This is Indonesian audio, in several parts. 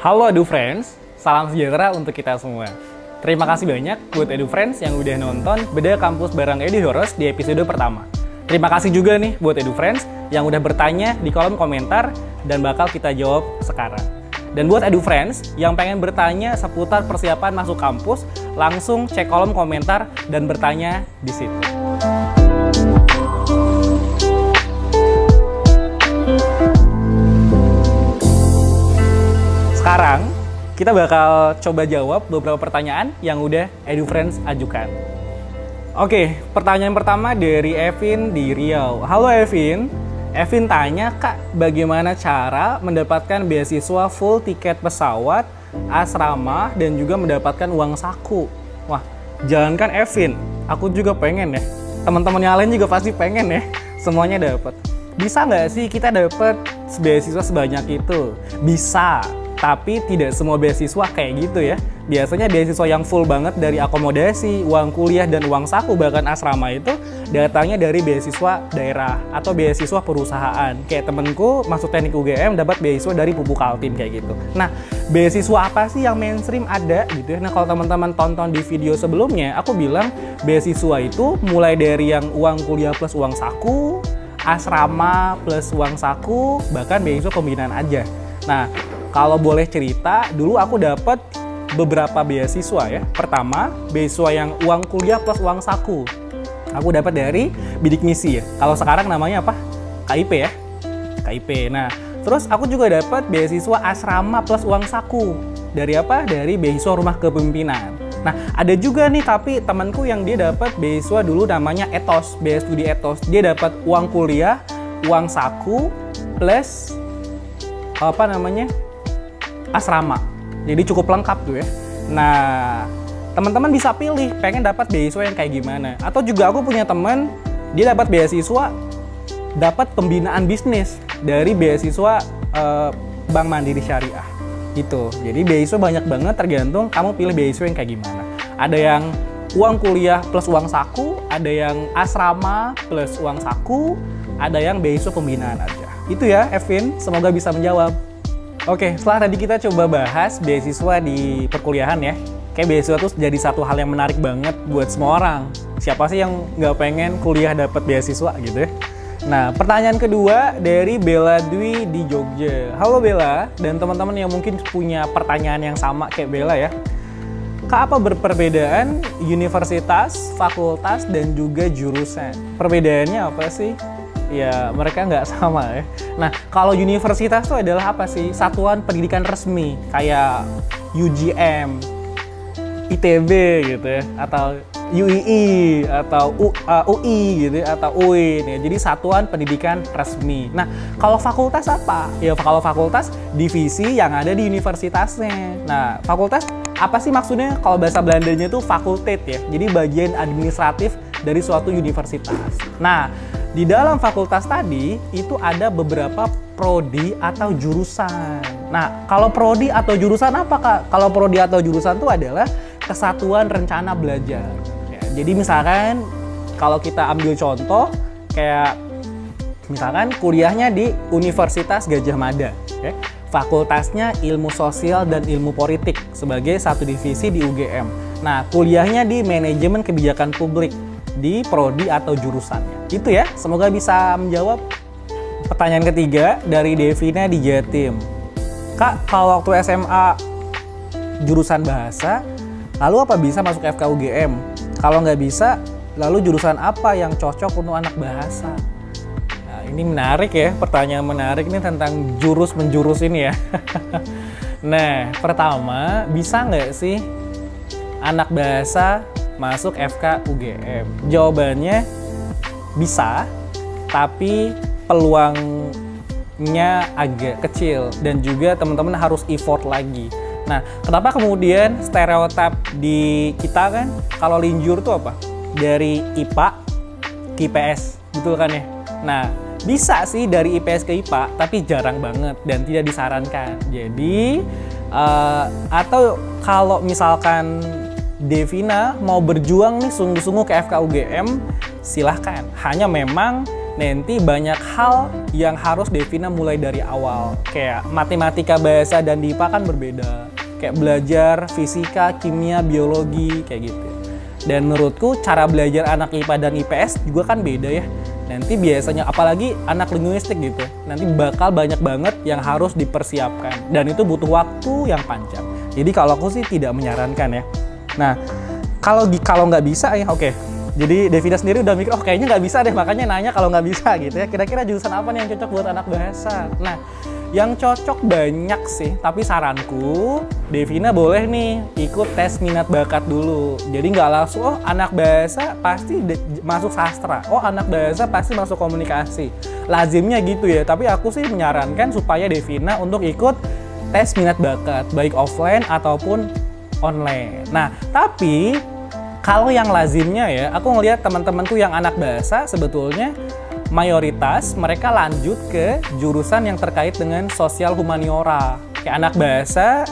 Halo EduFriends, salam sejahtera untuk kita semua. Terima kasih banyak buat EduFriends yang udah nonton Bedah Kampus bareng EduHeroes di episode pertama. Terima kasih juga nih buat EduFriends yang udah bertanya di kolom komentar dan bakal kita jawab sekarang. Dan buat EduFriends yang pengen bertanya seputar persiapan masuk kampus, langsung cek kolom komentar dan bertanya di situ. Sekarang, kita bakal coba jawab beberapa pertanyaan yang udah EduFriends ajukan. Oke, pertanyaan pertama dari Evin di Riau. Halo Evin. Evin tanya, Kak, bagaimana cara mendapatkan beasiswa full tiket pesawat, asrama, dan juga mendapatkan uang saku? Wah, jangankan Evin, aku juga pengen ya. Teman-teman yang lain juga pasti pengen ya, semuanya dapat. Bisa nggak sih kita dapat beasiswa sebanyak itu? Bisa. Tapi tidak semua beasiswa kayak gitu ya. Biasanya beasiswa yang full banget dari akomodasi, uang kuliah, dan uang saku, bahkan asrama itu datangnya dari beasiswa daerah atau beasiswa perusahaan. Kayak temenku masuk teknik UGM dapat beasiswa dari Pupuk Kaltim kayak gitu. Nah, beasiswa apa sih yang mainstream ada gitu ya? Nah, kalau teman-teman tonton di video sebelumnya, aku bilang beasiswa itu mulai dari yang uang kuliah plus uang saku, asrama plus uang saku, bahkan beasiswa pembinaan aja. Nah, kalau boleh cerita, dulu aku dapat beberapa beasiswa ya. Pertama, beasiswa yang uang kuliah plus uang saku. Aku dapat dari Bidik Misi ya. Kalau sekarang namanya apa? KIP ya. KIP. Nah, terus aku juga dapat beasiswa asrama plus uang saku. Dari apa? Dari beasiswa Rumah Kepemimpinan. Nah, ada juga nih tapi temanku yang dia dapat beasiswa dulu namanya Ethos, Biaya Studi Ethos. Dia dapat uang kuliah, uang saku plus asrama. Jadi cukup lengkap tuh ya. Nah, teman-teman bisa pilih pengen dapat beasiswa yang kayak gimana. Atau juga aku punya teman, dia dapat beasiswa, dapat pembinaan bisnis dari beasiswa Bank Mandiri Syariah. Gitu. Jadi beasiswa banyak banget, tergantung kamu pilih beasiswa yang kayak gimana. Ada yang uang kuliah plus uang saku, ada yang asrama plus uang saku, ada yang beasiswa pembinaan aja. Itu ya, Evin. Semoga bisa menjawab. Oke, setelah tadi kita coba bahas beasiswa di perkuliahan ya. Kayak beasiswa tuh jadi satu hal yang menarik banget buat semua orang. Siapa sih yang nggak pengen kuliah dapat beasiswa gitu ya? Nah, pertanyaan kedua dari Bella Dwi di Jogja. Halo Bella, dan teman-teman yang mungkin punya pertanyaan yang sama kayak Bella ya. Kak, apa perbedaan universitas, fakultas, dan juga jurusan? Perbedaannya apa sih? Ya, mereka nggak sama ya. Nah, kalau universitas itu adalah apa sih? Satuan pendidikan resmi, kayak UGM, ITB gitu ya, atau UII, atau UI gitu ya, atau UIN ya. Jadi satuan pendidikan resmi. Nah, kalau fakultas apa? Ya, kalau fakultas divisi yang ada di universitasnya. Nah, fakultas apa sih maksudnya? Kalau bahasa Belandanya itu fakultet ya. Jadi bagian administratif dari suatu universitas. Nah, di dalam fakultas tadi itu ada beberapa prodi atau jurusan. Nah, kalau prodi atau jurusan apa, Kak? Kalau prodi atau jurusan itu adalah kesatuan rencana belajar. Ya, jadi misalkan kalau kita ambil contoh kayak misalkan kuliahnya di Universitas Gadjah Mada, ya. Fakultasnya Ilmu Sosial dan Ilmu Politik sebagai satu divisi di UGM. Nah, kuliahnya di Manajemen Kebijakan Publik di prodi atau jurusannya. Itu ya, semoga bisa menjawab. Pertanyaan ketiga dari Devina di Jatim. Kak, kalau waktu SMA jurusan bahasa, lalu apa bisa masuk FK UGM? Kalau nggak bisa, lalu jurusan apa yang cocok untuk anak bahasa? Nah, ini menarik ya, pertanyaan menarik ini tentang jurus-menjurus ini ya. Nah, pertama, bisa nggak sih anak bahasa masuk FK UGM? Jawabannya bisa, tapi peluangnya agak kecil dan juga teman-teman harus effort lagi. Nah, kenapa kemudian stereotip di kita kan kalau linjur tuh apa? Dari IPA ke IPS, betul kan ya? Nah, bisa sih dari IPS ke IPA, tapi jarang banget dan tidak disarankan. Jadi, atau kalau misalkan Devina mau berjuang nih sungguh-sungguh ke FK UGM, silahkan. Hanya memang nanti banyak hal yang harus Devina mulai dari awal. Kayak matematika, bahasa, dan IPA kan berbeda. Kayak belajar fisika, kimia, biologi, kayak gitu. Dan menurutku cara belajar anak IPA dan IPS juga kan beda ya. Nanti biasanya apalagi anak linguistik gitu, nanti bakal banyak banget yang harus dipersiapkan. Dan itu butuh waktu yang panjang. Jadi kalau aku sih tidak menyarankan ya. Nah, kalau nggak bisa ya oke. Jadi Devina sendiri udah mikir, oh kayaknya nggak bisa deh, makanya nanya kalau nggak bisa gitu ya. Kira-kira jurusan apa nih yang cocok buat anak bahasa? Nah, yang cocok banyak sih, tapi saranku Devina boleh nih ikut tes minat bakat dulu. Jadi nggak langsung, oh anak bahasa pasti masuk sastra, oh anak bahasa pasti masuk komunikasi. Lazimnya gitu ya, tapi aku sih menyarankan supaya Devina untuk ikut tes minat bakat, baik offline ataupun online. Nah, tapi kalau yang lazimnya ya, aku ngelihat teman-temanku yang anak bahasa sebetulnya mayoritas mereka lanjut ke jurusan yang terkait dengan sosial humaniora. Kayak anak bahasa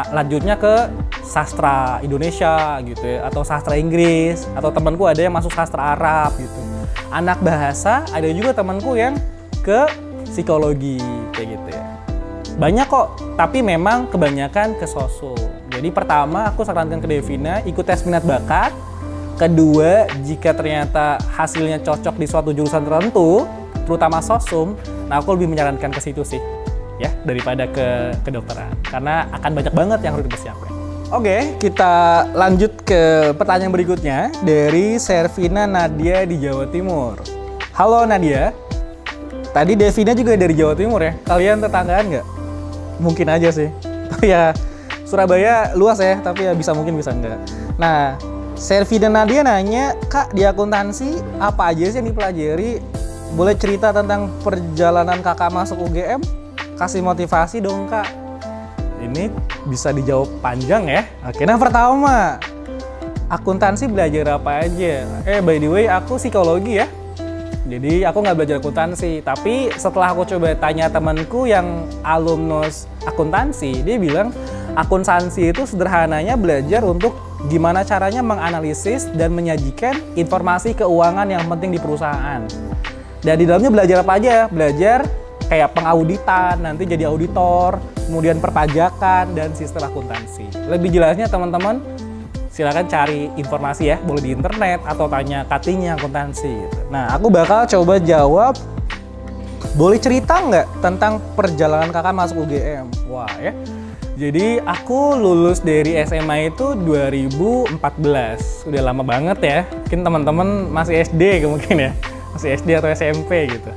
lanjutnya ke sastra Indonesia gitu ya, atau sastra Inggris, atau temanku ada yang masuk sastra Arab gitu. Anak bahasa ada juga temanku yang ke psikologi kayak gitu ya. Banyak kok, tapi memang kebanyakan ke sosum. Jadi pertama aku sarankan ke Devina ikut tes minat bakat. Kedua, jika ternyata hasilnya cocok di suatu jurusan tertentu, terutama sosum, nah aku lebih menyarankan ke situ sih, ya daripada ke kedokteran, karena akan banyak banget yang harus dipersiapkan. Oke, kita lanjut ke pertanyaan berikutnya dari Servina Nadia di Jawa Timur. Halo Nadia, tadi Devina juga dari Jawa Timur ya. Kalian tetanggaan nggak? Mungkin aja sih. Ya Surabaya luas ya, tapi ya bisa mungkin bisa enggak. Nah, Servina Nadia nanya, Kak, di akuntansi apa aja sih yang dipelajari? Boleh cerita tentang perjalanan kakak masuk UGM? Kasih motivasi dong, Kak. Ini bisa dijawab panjang ya. Oke, nah pertama, akuntansi belajar apa aja? By the way, aku psikologi ya. Jadi aku nggak belajar akuntansi, tapi setelah aku coba tanya temanku yang alumnus akuntansi, dia bilang akuntansi itu sederhananya belajar untuk gimana caranya menganalisis dan menyajikan informasi keuangan yang penting di perusahaan. Dan di dalamnya belajar apa aja? Belajar kayak pengauditan, nanti jadi auditor, kemudian perpajakan, dan sistem akuntansi. Lebih jelasnya teman-teman silakan cari informasi ya, boleh di internet atau tanya cuttingnya akuntansi gitu. Nah, aku bakal coba jawab. Boleh cerita nggak tentang perjalanan kakak masuk UGM? Wah ya. Jadi aku lulus dari SMA itu 2014. Udah lama banget ya. Mungkin teman-teman masih SD mungkin ya. Masih SD atau SMP gitu.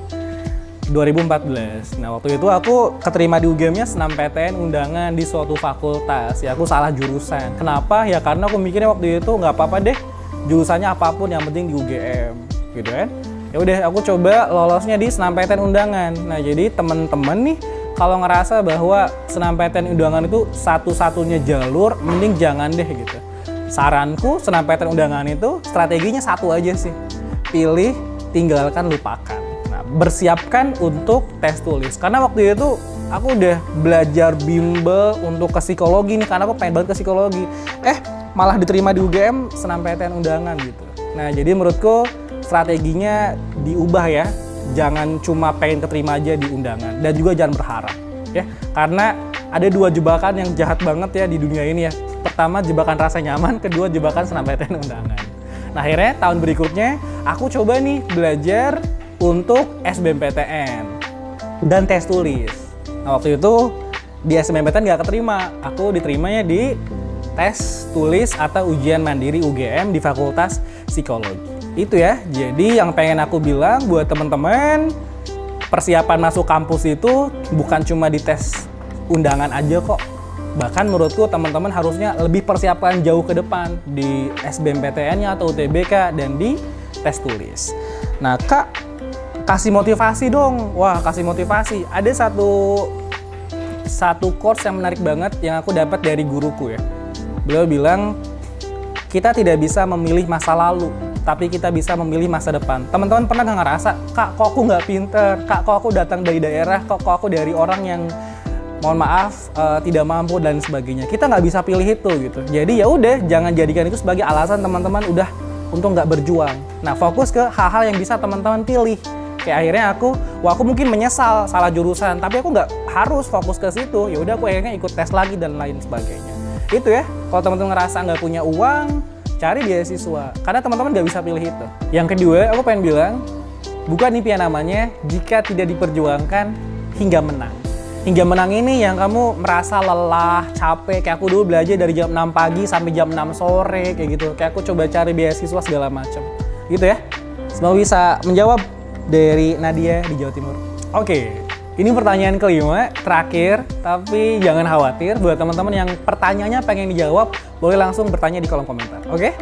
2014. Nah, waktu itu aku keterima di UGM-nya SNMPTN undangan di suatu fakultas. Ya, aku salah jurusan. Kenapa? Ya karena aku mikirnya waktu itu nggak apa-apa deh. Jurusannya apapun yang penting di UGM. Gitu kan. Ya udah, aku coba lolosnya di SNMPTN undangan. Nah, jadi teman-teman nih kalau ngerasa bahwa SNMPTN undangan itu satu-satunya jalur, mending jangan deh gitu. Saranku, SNMPTN undangan itu strateginya satu aja sih. Pilih, tinggalkan, lupakan. Bersiapkan untuk tes tulis, karena waktu itu aku udah belajar bimbel untuk ke psikologi nih, karena aku pengen banget ke psikologi, malah diterima di UGM SNMPTN undangan gitu. Nah, jadi menurutku strateginya diubah ya, jangan cuma pengen keterima aja di undangan, dan juga jangan berharap ya, karena ada dua jebakan yang jahat banget ya di dunia ini ya. Pertama, jebakan rasa nyaman, kedua jebakan SNMPTN undangan. Nah, akhirnya tahun berikutnya aku coba nih belajar untuk SBMPTN dan tes tulis. Nah, waktu itu di SBMPTN nggak keterima, aku diterimanya di tes tulis atau ujian mandiri UGM di Fakultas Psikologi. Itu ya, jadi yang pengen aku bilang buat teman-teman, persiapan masuk kampus itu bukan cuma di tes undangan aja kok. Bahkan menurutku teman-teman harusnya lebih persiapkan jauh ke depan di SBMPTN-nya atau UTBK dan di tes tulis. Nah, Kak, kasih motivasi dong. Wah, kasih motivasi. Ada satu course yang menarik banget yang aku dapat dari guruku ya. Beliau bilang, kita tidak bisa memilih masa lalu, tapi kita bisa memilih masa depan. Teman-teman pernah nggak ngerasa, Kak, kok aku nggak pinter? Kak, kok aku datang dari daerah? Kok aku dari orang yang, mohon maaf, tidak mampu dan sebagainya. Kita nggak bisa pilih itu gitu. Jadi ya udah, jangan jadikan itu sebagai alasan teman-teman udah untuk nggak berjuang. Nah, fokus ke hal-hal yang bisa teman-teman pilih. Kayak akhirnya aku mungkin menyesal salah jurusan, tapi aku nggak harus fokus ke situ. Ya udah aku akhirnya ikut tes lagi dan lain sebagainya. Itu ya, kalau teman-teman ngerasa nggak punya uang, cari beasiswa. Karena teman-teman nggak bisa pilih itu. Yang kedua, aku pengen bilang, bukan impian namanya jika tidak diperjuangkan hingga menang. Hingga menang ini yang kamu merasa lelah, capek, kayak aku dulu belajar dari jam 6 pagi sampai jam 6 sore, kayak gitu. Kayak aku coba cari beasiswa segala macam. Gitu ya. Semoga bisa menjawab dari Nadia di Jawa Timur. Oke, ini pertanyaan kelima, terakhir. Tapi jangan khawatir, buat teman-teman yang pertanyaannya pengen dijawab, boleh langsung bertanya di kolom komentar. Oke?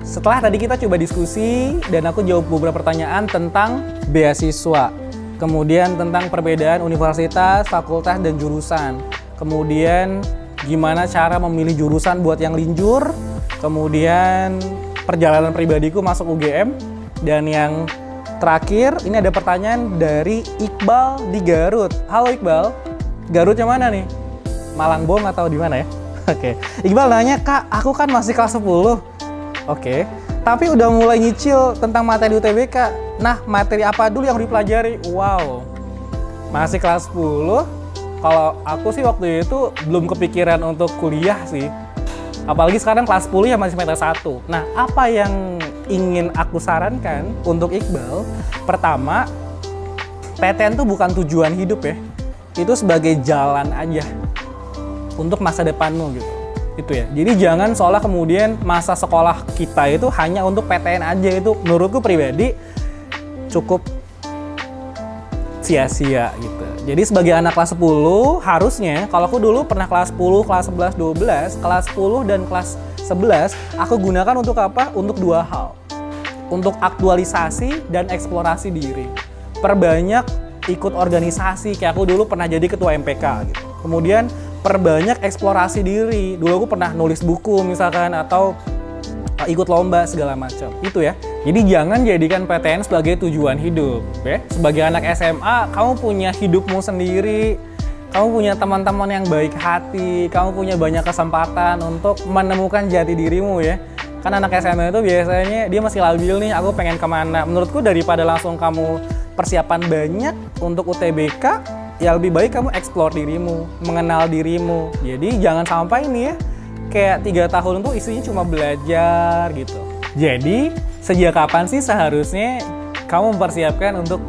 Setelah tadi kita coba diskusi, dan aku jawab beberapa pertanyaan tentang beasiswa. Kemudian tentang perbedaan universitas, fakultas, dan jurusan. Kemudian gimana cara memilih jurusan buat yang linjur. Kemudian perjalanan pribadiku masuk UGM. Dan yang terakhir, ini ada pertanyaan dari Iqbal di Garut. Halo Iqbal, Garutnya mana nih? Malangbong atau di mana ya? Oke. Iqbal nanya, Kak, aku kan masih kelas 10. Oke. Tapi udah mulai nyicil tentang materi UTBK. Nah, materi apa dulu yang dipelajari? Wow, masih kelas 10. Kalau aku sih waktu itu belum kepikiran untuk kuliah sih. Apalagi sekarang kelas 10 ya masih semester 1. Nah, apa yang ingin aku sarankan untuk Iqbal? Pertama, PTN tuh bukan tujuan hidup ya. Itu sebagai jalan aja untuk masa depanmu gitu. Itu ya. Jadi jangan seolah kemudian masa sekolah kita itu hanya untuk PTN aja. Itu menurutku pribadi cukup sia-sia gitu. Jadi sebagai anak kelas 10, harusnya kalau aku dulu pernah kelas 10, kelas 11, 12, kelas 10 dan kelas 11 aku gunakan untuk apa? Untuk dua hal. Untuk aktualisasi dan eksplorasi diri. Perbanyak ikut organisasi, kayak aku dulu pernah jadi ketua MPK gitu. Kemudian perbanyak eksplorasi diri. Dulu aku pernah nulis buku misalkan, atau ikut lomba segala macam. Itu ya. Jadi jangan jadikan PTN sebagai tujuan hidup, ya. Sebagai anak SMA, kamu punya hidupmu sendiri, kamu punya teman-teman yang baik hati, kamu punya banyak kesempatan untuk menemukan jati dirimu ya. Kan anak SMA itu biasanya dia masih labil nih, aku pengen kemana. Menurutku daripada langsung kamu persiapan banyak untuk UTBK, ya lebih baik kamu explore dirimu, mengenal dirimu. Jadi jangan sampai ini ya, kayak 3 tahun tuh isinya cuma belajar gitu. Jadi sejak kapan sih seharusnya kamu mempersiapkan untuk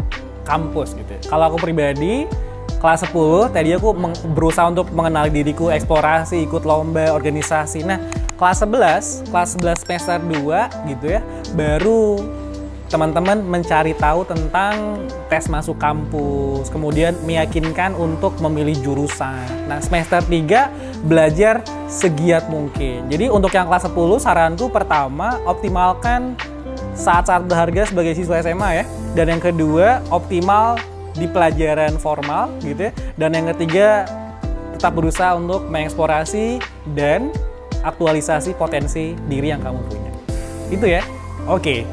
kampus gitu? Kalau aku pribadi, kelas 10 tadi aku berusaha untuk mengenal diriku, eksplorasi, ikut lomba, organisasi. Nah, kelas 11 semester 2 gitu ya, baru teman-teman mencari tahu tentang tes masuk kampus, kemudian meyakinkan untuk memilih jurusan. Nah, semester 3 belajar segiat mungkin. Jadi untuk yang kelas 10, saranku pertama, optimalkan saat-saat berharga sebagai siswa SMA ya. Dan yang kedua, optimal di pelajaran formal gitu ya. Dan yang ketiga, tetap berusaha untuk mengeksplorasi dan aktualisasi potensi diri yang kamu punya. Itu ya. Oke.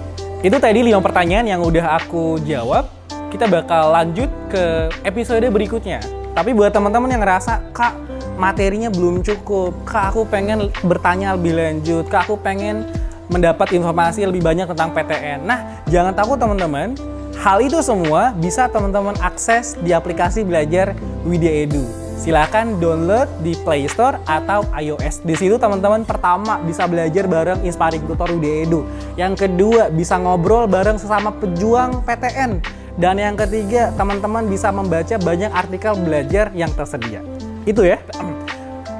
Itu tadi 5 pertanyaan yang udah aku jawab. Kita bakal lanjut ke episode berikutnya. Tapi buat teman-teman yang ngerasa, Kak, materinya belum cukup, Kak, aku pengen bertanya lebih lanjut, Kak, aku pengen mendapat informasi lebih banyak tentang PTN. Nah, jangan takut teman-teman. Hal itu semua bisa teman-teman akses di aplikasi belajar Widya Edu. Silahkan download di Play Store atau iOS. Di situ teman-teman pertama bisa belajar bareng Inspiring Tutor Widya Edu. Yang kedua bisa ngobrol bareng sesama pejuang PTN. Dan yang ketiga teman-teman bisa membaca banyak artikel belajar yang tersedia. Itu ya.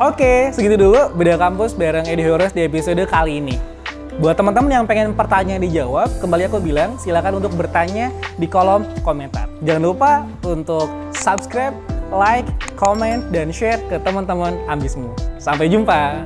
Oke, segitu dulu Beda Kampus bareng Edi Horos di episode kali ini. Buat teman-teman yang pengen pertanyaan dijawab, kembali aku bilang silakan untuk bertanya di kolom komentar. Jangan lupa untuk subscribe, like, comment, dan share ke teman-teman ambismu. Sampai jumpa!